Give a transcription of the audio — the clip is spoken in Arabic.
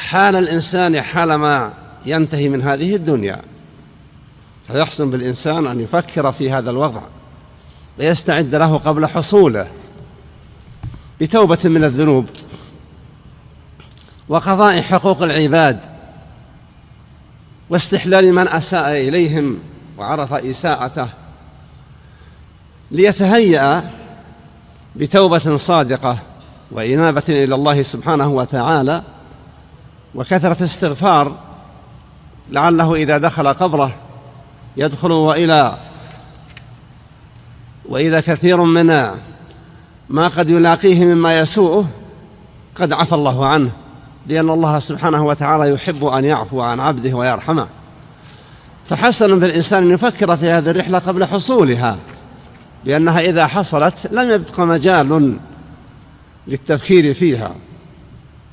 حال الإنسان حال ما ينتهي من هذه الدنيا، فيحسن بالإنسان أن يفكر في هذا الوضع ويستعد له قبل حصوله بتوبة من الذنوب وقضاء حقوق العباد واستحلال من أساء إليهم وعرف إساءته، ليتهيأ بتوبة صادقة وإنابة إلى الله سبحانه وتعالى وكثرة استغفار، لعله إذا دخل قبره يدخل وإذا كثير من ما قد يلاقيه مما يسوءه قد عفى الله عنه، لأن الله سبحانه وتعالى يحب أن يعفو عن عبده ويرحمه. فحسن بالإنسان أن يفكر في هذه الرحلة قبل حصولها، لأنها إذا حصلت لم يبق مجال للتفكير فيها.